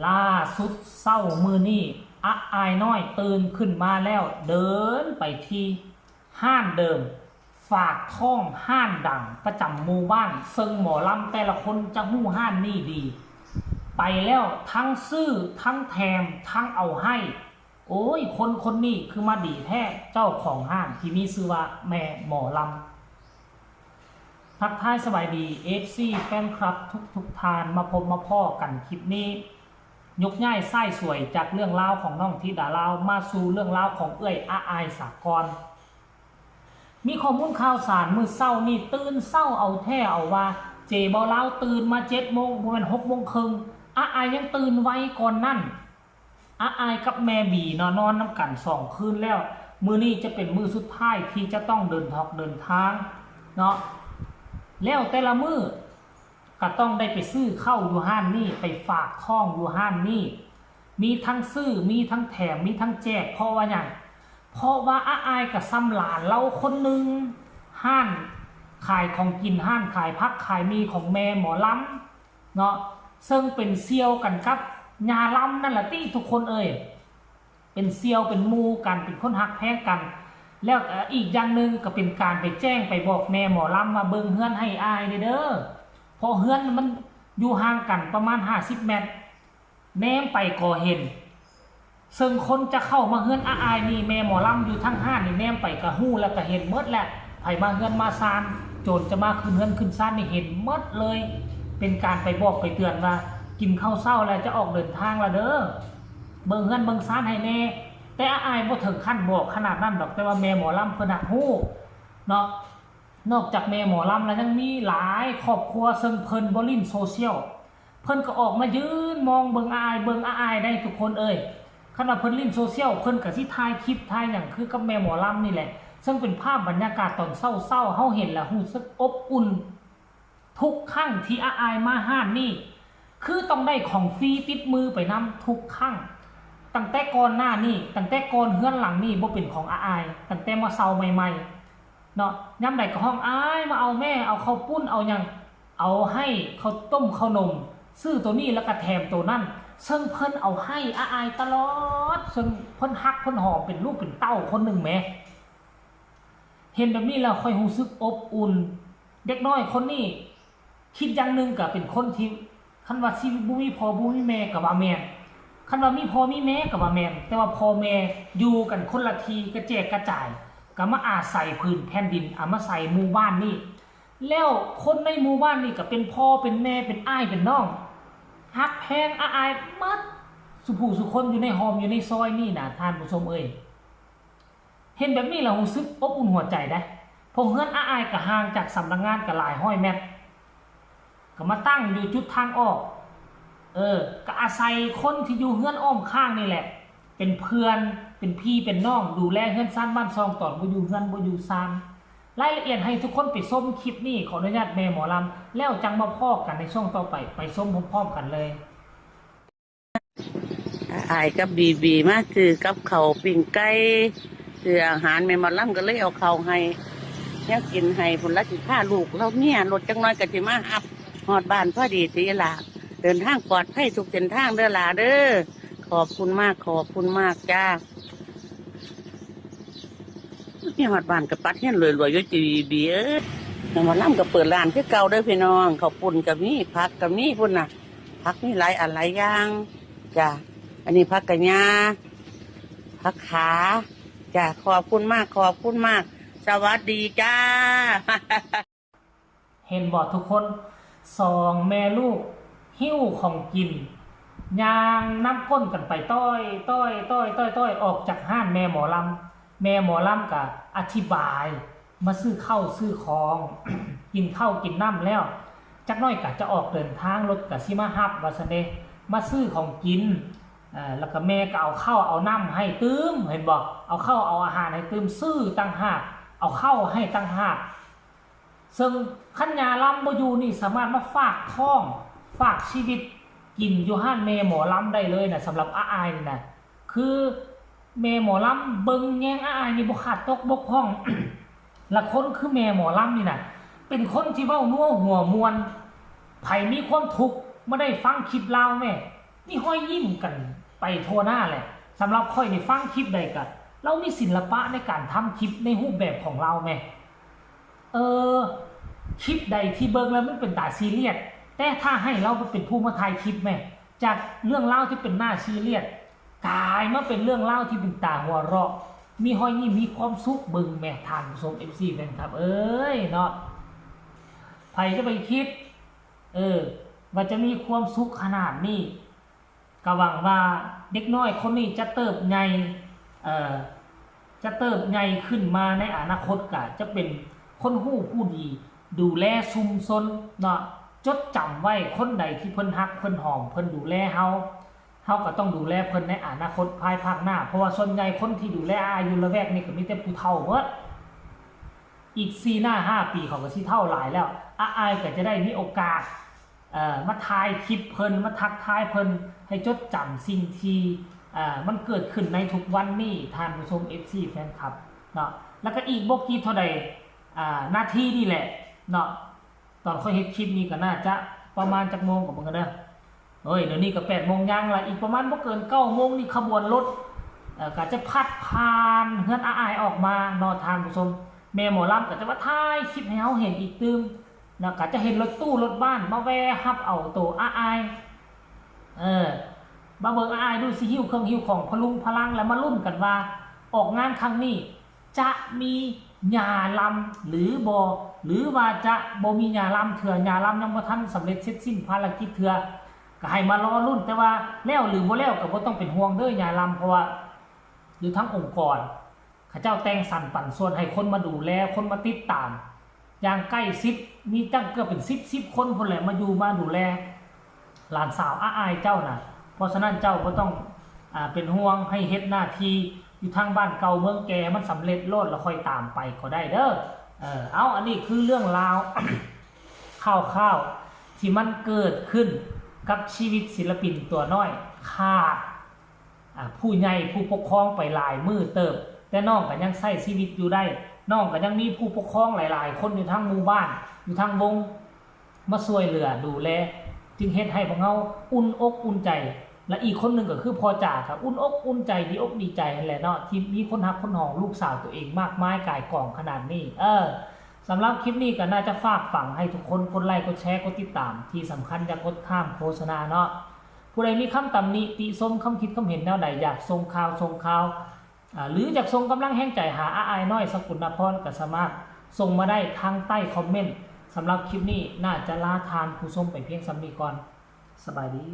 ล่าสุดเศร้ามือนี่อะอายน้อยตื่นขึ้นมาแล้วเดินไปที่ห้านเดิมฝากท้องห้านดังประจำหมู่บ้านซึ่งหมอลำแต่ละคนจะหู้ห้านนี่ดีไปแล้วทั้งซื้อทั้งแถมทั้งเอาให้โอ้ยคนนี้คือมาดีแท้เจ้าของห้านที่มีชื่อว่าแม่หมอลำทักทายสบายดี FC แฟนคลับทุกทานมาพบมาพ่อกันคลิปนี้ยกง่ายไส้สวยจากเรื่องราวของน้องธิดาลาวมาสู่เรื่องราวของเอ้ยอาอายสากรมีข้อมูลข่าวสารมือเศร้านี่ตื่นเศร้าเอาแท้เอาว่าเจบอลาวตื่นมา7 โมงประมาณ6 โมงครึ่งอาอายยังตื่นไว้ก่อนนั่นอาอายกับแม่บีนอนน้ำกัน2 คืนแล้วมือนี้จะเป็นมือสุดท้ายที่จะต้องเดินทางเนาะแล้วแต่ละมือก็ต้องได้ไปซื้อเข้าอยู่ห้านนี่ไปฝากท้องอยู่ห้านนี่มีทั้งซื้อมีทั้งแถมมีทั้งแจกเพราะว่าอย่างเพราะว่าอาอายกับซ้ำหลานเราคนหนึ่งห้านขายของกินห้านขายพักขายมีของแม่หมอลำเนาะซึ่งเป็นเซียวกันกับญาลำนั่นแหละที่ทุกคนเป็นเซียวเป็นมูกันเป็นคนหักแพงกันแล้วอีกอย่างหนึ่งก็เป็นการไปแจ้งไปบอกแม่หมอลำมาเบิ่งเฮือนให้อายเด้อพอเฮือนมันอยู่ห่างกันประมาณ50 เมตรแนมไปก็เห็นซึ่งคนจะเข้ามาเฮือนอาอายนี่แม่หมอลำอยู่ทั้งห้านนี่แนมไปก็ฮู้แล้วก็เห็นหมดแหละไผมาเฮือนมาซานโจรจะมาขึ้นเฮือนขึ้นซานนี่เห็นหมดเลยเป็นการไปบอกไปเตือนว่ากินข้าวเช้าแล้วจะออกเดินทางแล้วเด้อเบิ่งเฮือนเบิ่งซานให้แน่แต่อาอายบ่ถึงขั้นบอกขนาดนั้นดอกแต่ว่าแม่หมอลำเพิ่นน่ะฮู้เนาะนอกจากแม่หมอลำแล้วยังมีหลายครอบครัวซึ่งเพิ่นบ่ลิ้นโซเชียลเพิ่นก็ออกมายืนมองเบิ่งอาอายได้ทุกคนขณะเพิ่นลิ้นโซเชียลเพิ่นก็สิถ่ายคลิปถ่ายหยังคือกับแม่หมอลำนี่แหละซึ่งเป็นภาพบรรยากาศตอนเศร้าๆเฮาเห็นแล้วรู้สึกอบอุ่นทุกครั้งที่อาอายมาห้านนี่คือต้องได้ของฟรีติดมือไปนำทุกครั้งตั้งแต่ก่อนหน้านี่ตั้งแต่ก่อนเฮือนหลังนี่บ่เป็นของอาอายตั้งแต่มาเซาใหม่ๆเนาะย่ำใดก็ห้องอ้ายมาเอาแม่เอาข้าวปุ้นเอาหยังเอาให้ข้าวต้มข้าวนมซื้อตัวนี้แล้วก็แถมตัวนั้นซึ่งเพิ่นเอาให้อาอายตลอดซึ่งเพิ่นฮักเพิ่นหอมเป็นลูกเป็นเต้าคนหนึ่งแหมเห็นแบบนี้แล้วค่อยรู้สึกอบอุ่นเด็กน้อยคนนี้คิดอย่างหนึ่งก็เป็นคนที่คันว่าชีวิตบ่มีพ่อบ่มีแม่ก็ว่าแม่นคันว่ามีพ่อมีแม่ก็ว่าแม่นแต่ว่าพ่อแม่อยู่กันคนละทีกระแจกกระจายก็มาอาศัยพื้นแผ่นดินเอามาใส่หมู่บ้านนี่แล้วคนในหมู่บ้านนี่ก็เป็นพ่อเป็นแม่เป็นอ้ายเป็นน้องฮักแพงอาอายมัดสุผู้สุคนอยู่ในหอมอยู่ในซอยนี่นะท่านผู้ชมเห็นแบบนี้เรารู้สึกอบอุ่นหัวใจได้พอเฮือนอาอายก็ห่างจากสำนักงานก็หลายห้อยเมตรก็มาตั้งอยู่จุดทางออกก็อาศัยคนที่อยู่เฮือนอ้อมข้างนี่แหละเป็นเพื่อนเป็นพี่เป็นน้องดูแลเฮือนซ่านบ้านซองตอนบ่อยู่เฮือนบ่อยู่ซ่านรายละเอียดให้ทุกคนไปชมคลิปนี้ขออนุญาตแม่หมอลำแล้วจังมาพอกันในช่วงต่อไปชมพร้อมๆกันเลยอายกับบีมาคือกับเขาวปิ้งไก่คืออาหารแม่มาล่ำก็เลยเอาเขาวให้เนี่ยกินให้ผลละสิผ้าลูกเราเนี่ยรถจังน้อยก็สิมาหับหอดบ้านพอดีตีหลาเดินทางปลอดภัยทุกเส้นทางเด้อหลาเด้อขอบคุณมากจ้าเนี่ยหอดบ้านกับปัดเฮียนรวยๆอยู่จีบีแม่มาล่ำก็เปิดร้านคือเก่าเด้อพี่น้องเขาวปุ่นกับนี่ผักกับนี่พุ่นน่ะผักนี่หลายอะไรอย่างจ้าอันนี้ผักกะยาผักขาจ้าขอบคุณมากสวัสดีจ้า เห็นบอดทุกคนสองแม่ลูกหิ้วของกินยางน้ำก้นกันไปต้อยออกจากห้านแม่หมอลำกับอธิบายมาซื้อข้าวซื้อของ กินข้าวกินน้ำแล้วจักน้อยกะจะออกเดินทางรถกะซิมาฮับวาสเนมาซื้อของกินแล้วก็แม่ก็เอาข้าวเอาน้ำให้ตื้มเห็นบอกเอาข้าวเอาอาหารให้ตื้มซื้อตั้งหากเอาข้าวให้ตั้งหากซึ่งขันยาลำบ่อยู่นี่สามารถมาฝากท้องฝากชีวิตกินอยู่ห้านแม่หมอลำได้เลยนะสำหรับอาอายนี่นะคือแม่หมอลำเบิ่งแยงอาอายนี่บ่ขาดตกบกพร่อง ละคนคือแม่หมอลำนี่นะเป็นคนที่เว้านัวหัวมวนไผมีความทุกข์ไม่ได้ฟังคลิปเล่าแม่ นี่ห้อยยิ้มกันไปทั่วหน้าแหละสำหรับค่อยในฟังคลิปใดกันเรามีศิลปะในการทำคลิปในรูปแบบของเราไหมคลิปใดที่เบิ่งแล้วมันเป็นตาซีเรียสแต่ถ้าให้เราเป็นผู้มาถ่ายคลิปไหมจากเรื่องเล่าที่เป็นหน้าซีเรียสกลายมาเป็นเรื่องเล่าที่เป็นตาหัวเราะมีห้อยยิ้มมีความสุขเบิ่งแม่ทานผู้ชม FC แฟนครับเนาะใครจะไปคิดว่าจะมีความสุขขนาดนี้ก็หวังว่าเด็กน้อยคนนี้จะเติบใหญ่จะเติบใหญ่ขึ้นมาในอนาคตก็จะเป็นคนหู้ผู้ดีดูแลชุมชนเนาะจดจำไว้คนใดที่เพิ่นฮักเพิ่นหอมเพิ่นดูแลเฮาก็ต้องดูแลเพิ่นในอนาคตภายภาคหน้าเพราะว่าส่วนใหญ่คนที่ดูแลอายุละแวกนี่ก็มีแต่ผู้เฒ่าเบิดอีก4 หน้า 5 ปีเขาก็สิเฒ่าหลายแล้วอายก็จะได้มีโอกาสมาถ่ายคลิปเพิ่นมาทักทายเพิ่นให้จดจำสิ่งที่มันเกิดขึ้นในทุกวันนี้ท่านผู้ชม FC แฟนคลับเนาะแล้วก็อีกบ่กี่เท่าใดหน้าที่นี่แหละเนาะตอนค่อยเฮ็ดคลิปนี้ก็น่าจะประมาณจักโมงกับมึงกันเด้อเดี๋ยวนี้ก็8 โมงยังละอีกประมาณบ่เกิน9 โมงนี่ขบวนรถก็จะพัดผ่านเฮือนอายออกมาเนาะท่านผู้ชมแม่หมอลำก็จะมาถ่ายคลิปให้เฮาเห็นอีกตึมนะก็จะเห็นรถตู้รถบ้านมาแวะฮับเอาตัวอายมาเบิ่งอายดูสิหิ้วเครื่องหิ้วของพลุงพลังแล้วมาลุ้นกันว่าออกงานครั้งนี้จะมีญาลำหรือบ่หรือว่าจะบ่มีญาลำเถื่อญาลำยังบ่ทันสำเร็จเสร็จสิ้นภารกิจเถื่อก็ให้มารอลุ้นแต่ว่าแล้วหรือบ่แล้วก็บ่ต้องเป็นห่วงเด้อญาลำเพราะว่าอยู่ทั้งองค์กรเขาเจ้าแต่งสรรปันส่วนให้คนมาดูแลคนมาติดตามอย่างใกล้ชิดมีตั้งเกือบเป็น10คนพุ่นแหละมาอยู่มาดูแลหลานสาวอายเจ้าน่ะเพราะฉะนั้นเจ้าก็ต้องเป็นห่วงให้เฮ็ดหน้าที่อยู่ทางบ้านเก่าเมืองแก่มันสำเร็จโลดแล้วค่อยตามไปก็ได้เด้ออันนี้คือเรื่องราว ข่าวๆที่มันเกิดขึ้นกับชีวิตศิลปินตัวน้อยขาดผู้ใหญ่ผู้ปกครองไปหลายมือเติบแต่น้องก็ยังใช้ชีวิตอยู่ได้น้องก็ยังมีผู้ปกครองหลายๆคนอยู่ทั้งหมู่บ้านอยู่ทั้งวงมาช่วยเหลือดูแลจึงเฮ็ดให้พวกเราอุ่นอกอุ่นใจและอีกคนหนึ่งก็คือพ่อจ่าครับอุ่นอกอุ่นใจดีอกดีใจแหละเนาะที่มีคนฮักคนหองลูกสาวตัวเองมากมายกายกล่องขนาดนี้สำหรับคลิปนี้ก็น่าจะฝากฝังให้ทุกคนกดไลค์กดแชร์กดติดตามที่สำคัญอย่ากดข้ามโฆษณาเนาะผู้ใดมีคำตำหนิติชมคำคิดคำเห็นแนวใดอยากส่งข่าวหรืออยากส่งกำลังแห่งใจหาอายน้อยสกุลนพรก็สามารถส่งมาได้ทางใต้คอมเมนต์สำหรับคลิปนี้น่าจะลาทานผู้ชมไปเพียงสำนีก่อนสบายดี